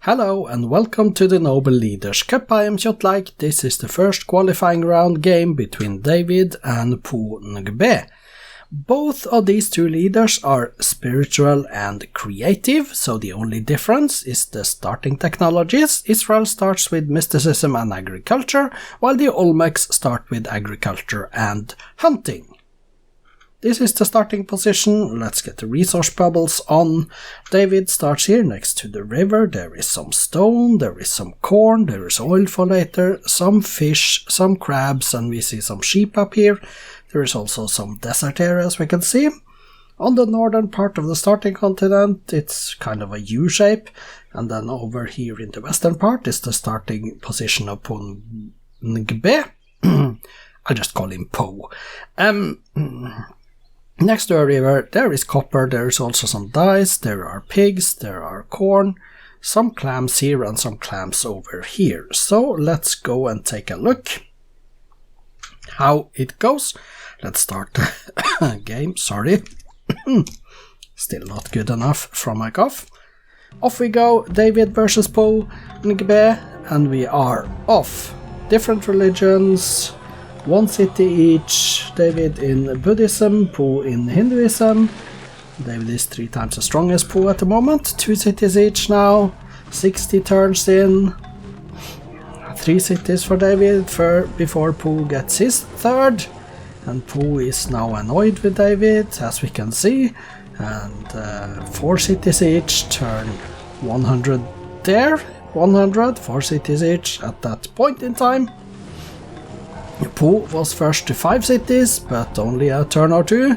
Hello and welcome to the Noble Leaders Cup. I am Kjotleik. This is the first qualifying round game between David and Po Ngbe. Both of these two leaders are spiritual and creative, so the only difference is the starting technologies. Israel starts with mysticism and agriculture, while the Olmecs start with agriculture and hunting. This is the starting position. Let's get the resource bubbles on. David starts here next to the river. There is some stone, there is some corn, there is oil for later, some fish, some crabs, and we see some sheep up here. There is also some desert areas we can see. On the northern part of the starting continent, it's kind of a U shape, and then over here in the western part is the starting position of Po Ngbe. I'll just call him Po. Next to a river, there is copper, there is also some dyes, there are pigs, there are corn, some clams here and some clams over here. So let's go and take a look how it goes. Let's start the game, sorry. Still not good enough from my cough. Off we go, David versus Po Ngbe, and we are off. Different religions. One city each, David in Buddhism, Po in Hinduism. David is 3 times as strong as Po at the moment. 2 cities each now, 60 turns in. 3 cities for David before Po gets his third. And Po is now annoyed with David, as we can see. And 4 cities each, turn 100 there, 100, 4 cities each at that point in time. Po was first to 5 cities, but only a turn or 2.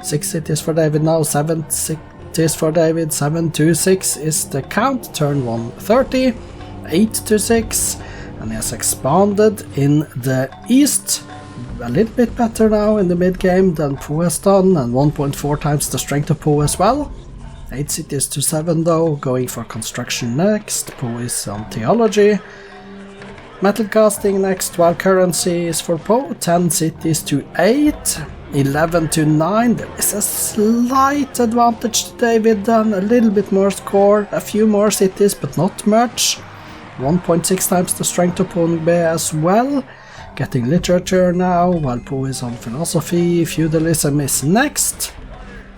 6 cities for David now, 7 cities for David, 7 to 6 is the count, turn 130, 8 to 6, and he has expanded in the east, a little bit better now in the mid-game than Po has done, and 1.4 times the strength of Po as well. 8 cities to 7 though, going for construction next. Po is on theology. Metal casting next, while currency is for Po. 10 cities to 8, 11 to 9. There is a slight advantage to David then, a little bit more score, a few more cities but not much. 1.6 times the strength of Po Ngbe as well. Getting literature now, while Po is on philosophy. Feudalism is next.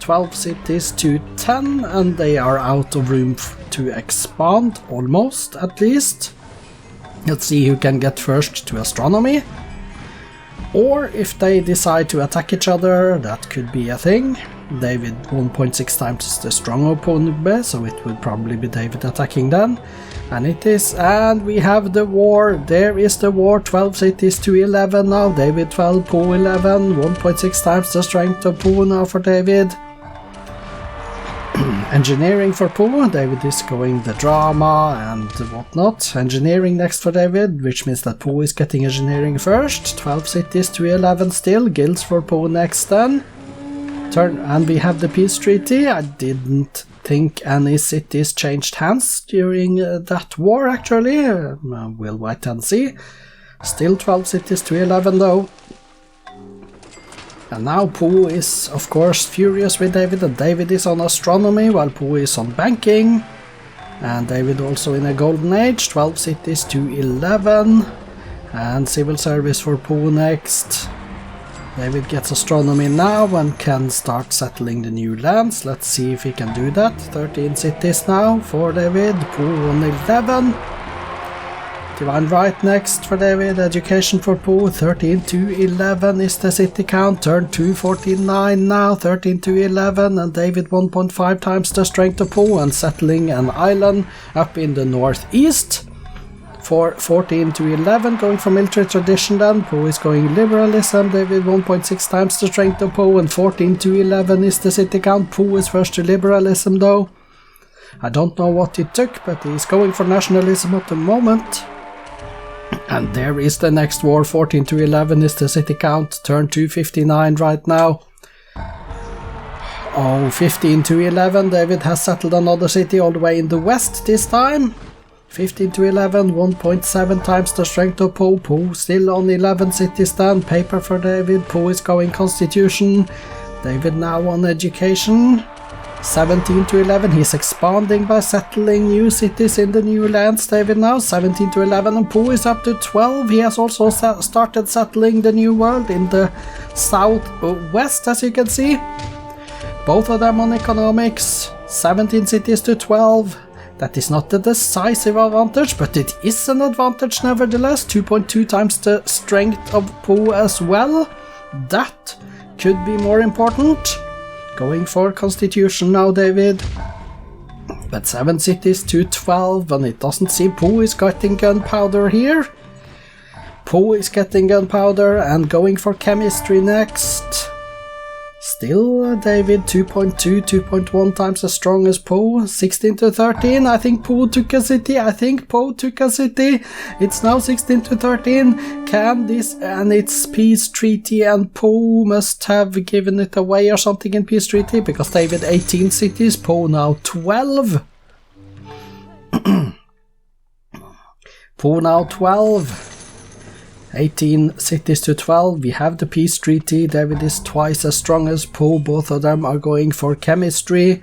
12 cities to 10, and they are out of room to expand, almost at least. Let's see who can get first to astronomy. Or if they decide to attack each other, that could be a thing. David 1.6 times is the stronger Po Ngbe, so it would probably be David attacking then. And it is, and we have the war. There is the war, 12 cities to 11 now. David 12, Po 11, 1.6 times the strength of Po now for David. Engineering for Po, David is going the drama and whatnot. Engineering next for David, which means that Po is getting engineering first. 12 cities to 11 still, guilds for Po next then. And we have the peace treaty. I didn't think any cities changed hands during that war actually. We'll wait and see. Still 12 cities to 11 though. And now Po is, of course, furious with David, and David is on astronomy, while Po is on banking. And David also in a golden age, 12 cities to 11. And civil service for Po next. David gets astronomy now and can start settling the new lands. Let's see if he can do that. 13 cities now for David, Po on 11. Divine right next for David, education for Po, 13 to 11 is the city count, turn 249 now, 13 to 11, and David 1.5 times the strength of Po and settling an island up in the northeast. For 14 to 11, going for military tradition then, Po is going liberalism, David 1.6 times the strength of Po, and 14 to 11 is the city count. Po is first to liberalism though. I don't know what he took, but he's going for nationalism at the moment. And there is the next war, 14 to 11 is the city count, turn 259 right now. Oh, 15 to 11, David has settled another city all the way in the west this time. 15 to 11, 1.7 times the strength of Po. Po still on 11 cities then, paper for David, Po is going constitution. David now on education. 17 to 11, he's expanding by settling new cities in the new lands, David now. 17 to 11, and Po is up to 12. He has also started settling the new world in the southwest, as you can see. Both of them on economics. 17 cities to 12. That is not a decisive advantage, but it is an advantage nevertheless. 2.2 times the strength of Po as well. That could be more important. Going for constitution now, David. But 7 cities to 12, and it doesn't seem Po is getting gunpowder here. Po is getting gunpowder and going for chemistry next. Still, David, 2.2, 2.1 times as strong as Po. 16 to 13, I think Po took a city. It's now 16 to 13. Can this, and it's peace treaty, and Po must have given it away or something in peace treaty, because David 18 cities, Po now 12. Po now 12. 18 cities to 12, we have the peace treaty. David is twice as strong as Po, both of them are going for chemistry.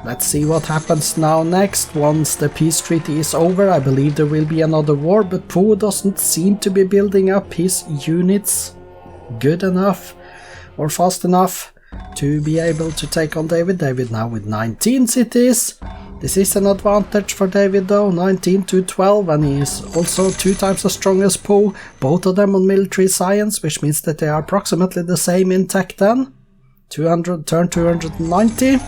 Let's see what happens now next. Once the peace treaty is over, I believe there will be another war, but Po doesn't seem to be building up his units good enough or fast enough to be able to take on David. David now with 19 cities. This is an advantage for David though, 19 to 12, and he is also 2 times as strong as Po, both of them on military science, which means that they are approximately the same in tech then. 200, turn 290.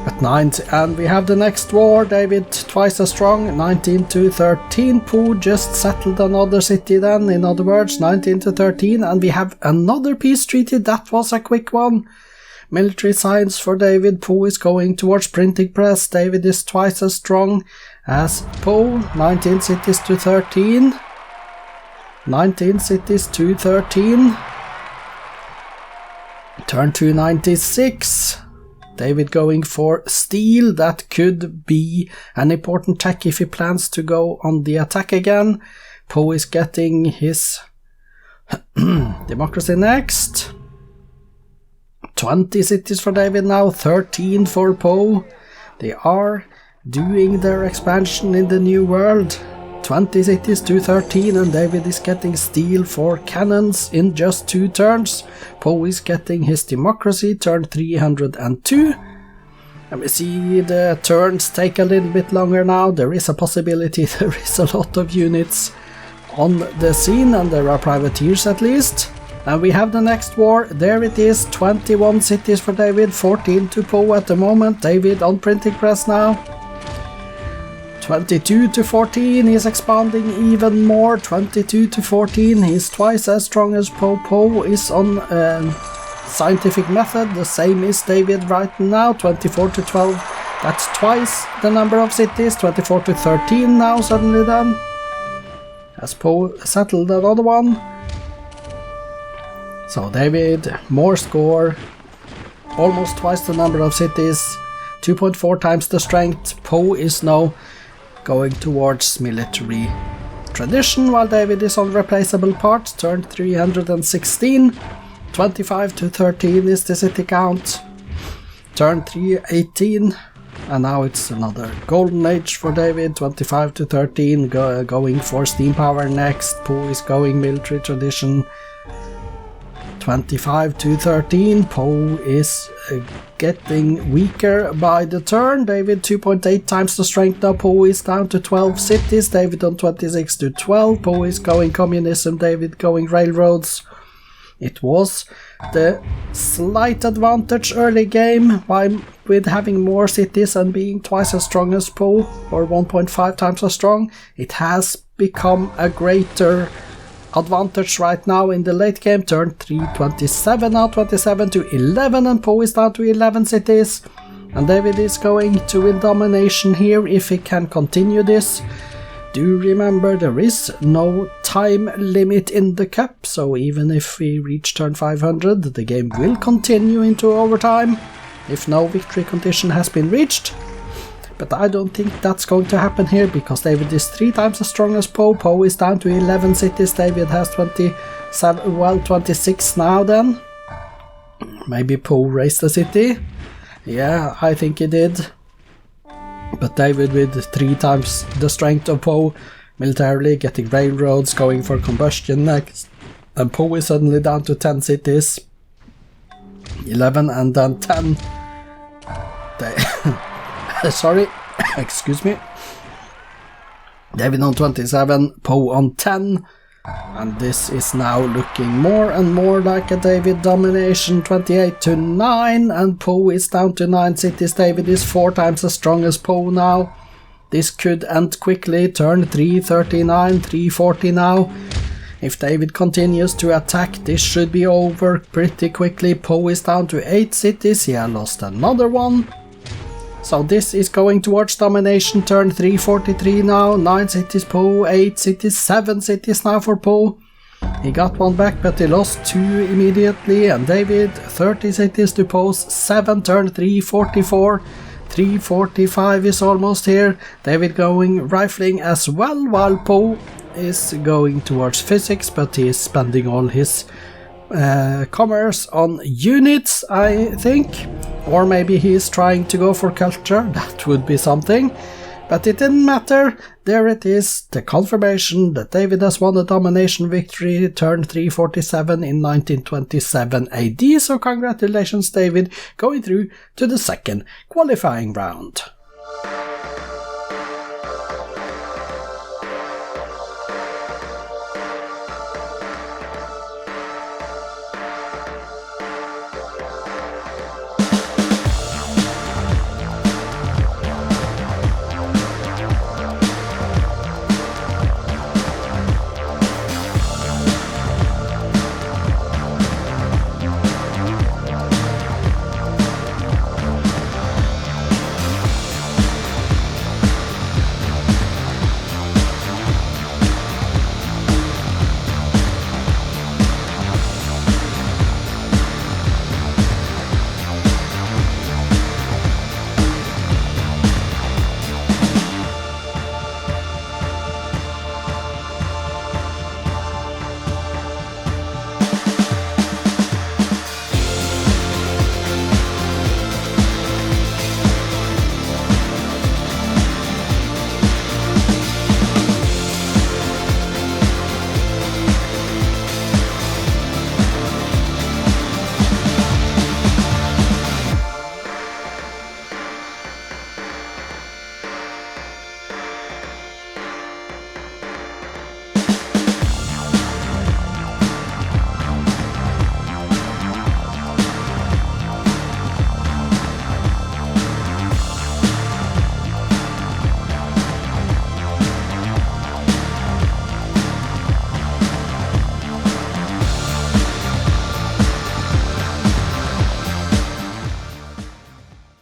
At 90, and we have the next war, David twice as strong, 19 to 13, Po just settled another city then, in other words, 19 to 13, and we have another peace treaty. That was a quick one. Military science for David. Po is going towards printing press. David is twice as strong as Po. 19 cities to 13. 19 cities to 13. Turn 296. David going for steel. That could be an important tech if he plans to go on the attack again. Po is getting his democracy next. 20 cities for David now, 13 for Po. They are doing their expansion in the new world. 20 cities to 13, and David is getting steel for cannons in just 2 turns. Po is getting his democracy, turn 302. Let me see, the turns take a little bit longer now. There is a possibility there is a lot of units on the scene, and there are privateers at least. And we have the next war. There it is, 21 cities for David, 14 to Po at the moment. David on printing press now. 22 to 14, he's expanding even more. 22 to 14, he's twice as strong as Po. Po is on scientific method, the same is David right now. 24 to 12, that's twice the number of cities. 24 to 13 now suddenly then. Has Po settled another one? So David, more score, almost twice the number of cities, 2.4 times the strength. Po is now going towards military tradition, while David is on replaceable parts, turn 316. 25 to 13 is the city count, turn 318, and now it's another golden age for David. 25 to 13, going for steam power next. Po is going military tradition. 25 to 13, Po is getting weaker by the turn. David 2.8 times the strength now. Po is down to 12 cities. David on 26 to 12. Po is going communism. David going railroads. It was the slight advantage early game with having more cities and being twice as strong as Po, or 1.5 times as strong. It has become a greater advantage right now in the late game. Turn 327 now, 27 to 11, and Po is down to 11 cities. And David is going to win domination here if he can continue this. Do remember there is no time limit in the cup, so even if we reach turn 500, the game will continue into overtime if no victory condition has been reached. But I don't think that's going to happen here, because David is 3 times as strong as Po. Po is down to 11 cities. David has 26 now then. Maybe Po raised the city. Yeah, I think he did. But David with 3 times the strength of Po militarily, getting railroads, going for combustion next. And Po is suddenly down to 10 cities. 11 and then 10. Sorry, excuse me. David on 27, Po on 10. And this is now looking more and more like a David domination, 28 to 9, and Po is down to 9 cities. David is 4 times as strong as Po now. This could end quickly, turn 339, 340 now. If David continues to attack, this should be over pretty quickly. Po is down to 8 cities, he has lost another one. So this is going towards domination, turn 343 now, 9 cities Po, 8 cities, 7 cities now for Po. He got one back, but he lost 2 immediately, and David, 30 cities to Po's 7, turn 344, 345 is almost here. David going rifling as well, while Po is going towards physics, but he is spending all his commerce on units, I think. Or maybe he is trying to go for culture, that would be something. But it didn't matter, there it is, the confirmation that David has won a domination victory, turn 347 in 1927 AD, so congratulations David, going through to the second qualifying round.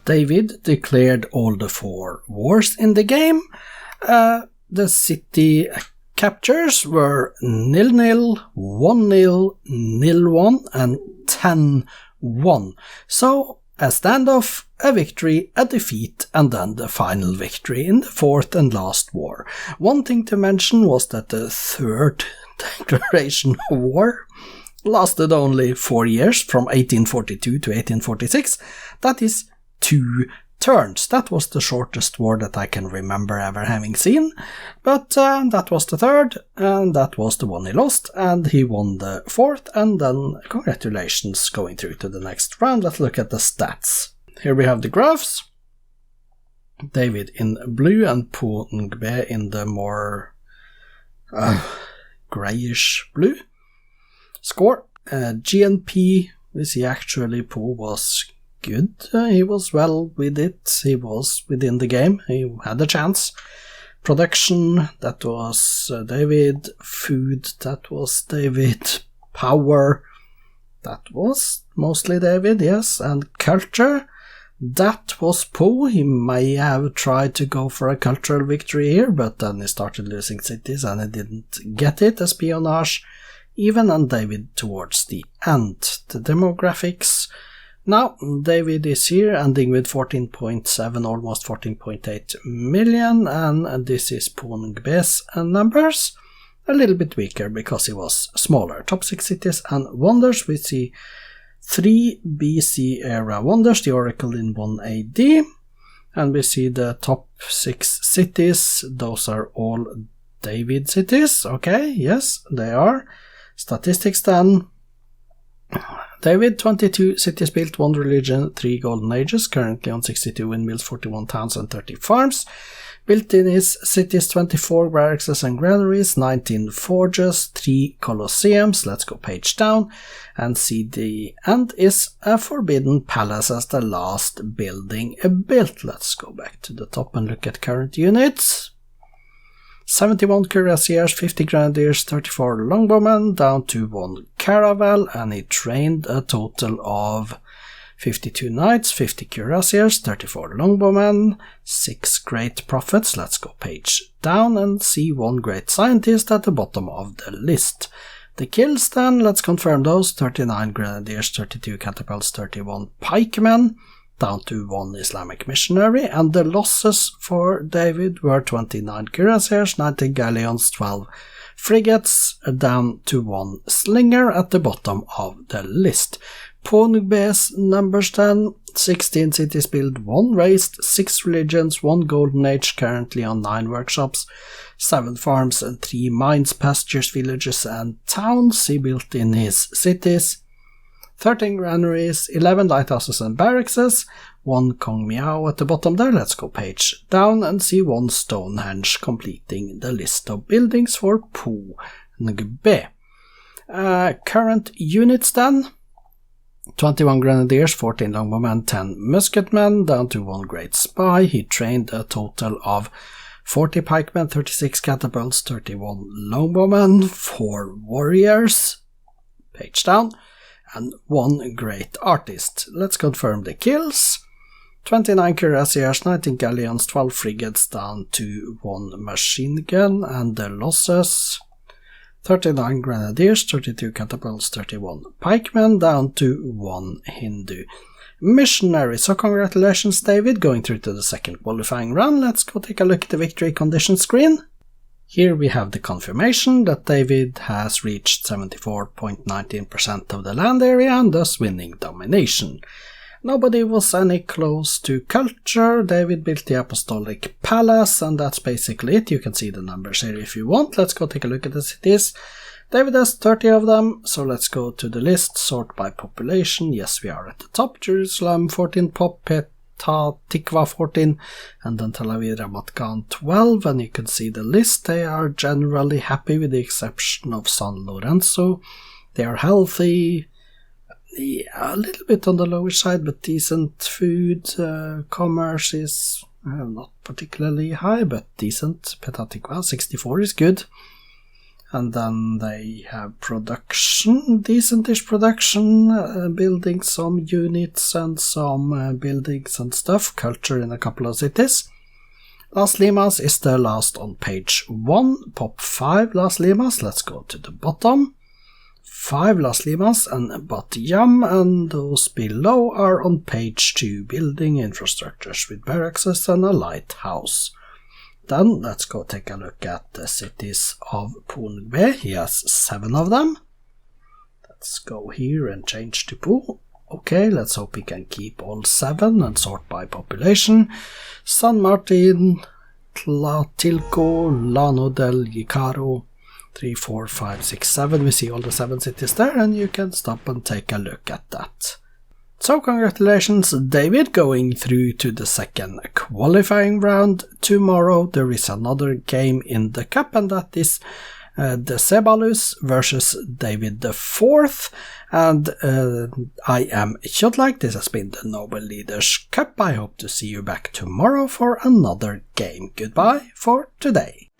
David declared all the 4 wars in the game. The city captures were 0-0, 1-0, 0-1 and 10-1. So a standoff, a victory, a defeat, and then the final victory in the 4th and last war. One thing to mention was that the 3rd declaration of war lasted only 4 years, from 1842 to 1846. That is 2 turns. That was the shortest war that I can remember ever having seen, but that was the 3rd, and that was the one he lost, and he won the 4th, and then congratulations going through to the next round. Let's look at the stats. Here we have the graphs. David in blue and Po Ngbe in the more greyish blue. Score. GNP, we see actually Po was good. He was well with it. He was within the game. He had a chance. Production, that was David. Food, that was David. Power, that was mostly David, yes. And culture, that was Po. He may have tried to go for a cultural victory here, but then he started losing cities and he didn't get it. Espionage, even, and David towards the end. The demographics, now, David is here, ending with 14.7, almost 14.8 million, and this is Po Ngbe's numbers. A little bit weaker because he was smaller. Top 6 cities and wonders, we see 3 BC era wonders, the Oracle in 1 AD. And we see the top 6 cities. Those are all David cities. Okay, yes, they are. Statistics then. David, 22 cities built, 1 religion, 3 golden ages, currently on 62 windmills, 41 towns and 30 farms. Built in his cities 24 barracks and granaries, 19 forges, 3 colosseums. Let's go page down and see the end is a forbidden palace as the last building built. Let's go back to the top and look at current units. 71 cuirassiers, 50 grenadiers, 34 longbowmen, down to 1 caravel, and he trained a total of 52 knights, 50 cuirassiers, 34 longbowmen, 6 great prophets. Let's go page down and see 1 great scientist at the bottom of the list. The kills then, let's confirm those: 39 grenadiers, 32 catapults, 31 pikemen, down to 1 Islamic missionary, and the losses for David were 29 cuirassiers, 19 galleons, 12 frigates, down to 1 slinger at the bottom of the list. Po Ngbe's numbers then: 16 cities built, 1 raised, 6 religions, 1 golden age, currently on 9 workshops, 7 farms and 3 mines, pastures, villages and towns he built in his cities. 13 granaries, 11 lighthouses and barracks, 1 Kong Miao at the bottom there. Let's go page down and see 1 Stonehenge, completing the list of buildings for Po Ngbe. Current units then: 21 grenadiers, 14 longbowmen, 10 musketmen, down to 1 great spy. He trained a total of 40 pikemen, 36 catapults, 31 longbowmen, 4 warriors, page down, and 1 great artist. Let's confirm the kills: 29 cuirassiers, 19 galleons, 12 frigates, down to 1 machine gun, and the losses: 39 grenadiers, 32 catapults, 31 pikemen, down to 1 Hindu missionary. So congratulations, David, going through to the second qualifying run. Let's go take a look at the victory condition screen. Here we have the confirmation that David has reached 74.19% of the land area and thus winning domination. Nobody was any close to culture. David built the Apostolic Palace, and that's basically it. You can see the numbers here if you want. Let's go take a look at the cities. David has 30 of them, so let's go to the list, sort by population. Yes, we are at the top. Jerusalem 14, Pop, Petah Tikva 14, and then Tel Aviv Ramat Gan 12, and you can see the list. They are generally happy with the exception of San Lorenzo. They are healthy, a little bit on the lower side, but decent food. Commerce is not particularly high, but decent. Petah Tikva 64 is good. And then they have production, decentish production, building some units and some buildings and stuff, culture in a couple of cities. Las Limas is the last on page 1, Pop 5 Las Limas. Let's go to the bottom. 5 Las Limas and Bat Yam, and those below are on page 2, building infrastructures with barracks and a lighthouse. Then let's go take a look at the cities of Po Ngbe. He has 7 of them. Let's go here and change to Po. Okay, let's hope he can keep all 7 and sort by population. San Martin, Tlatilco, Llano del Yicaro, 3, 4, 5, 6, 7. We see all the 7 cities there, and you can stop and take a look at that. So congratulations, David, going through to the second qualifying round. Tomorrow there is another game in the cup, and that is the Sebalus versus David the Fourth. And I am Kjotleik. This has been the Noble Leaders Cup. I hope to see you back tomorrow for another game. Goodbye for today.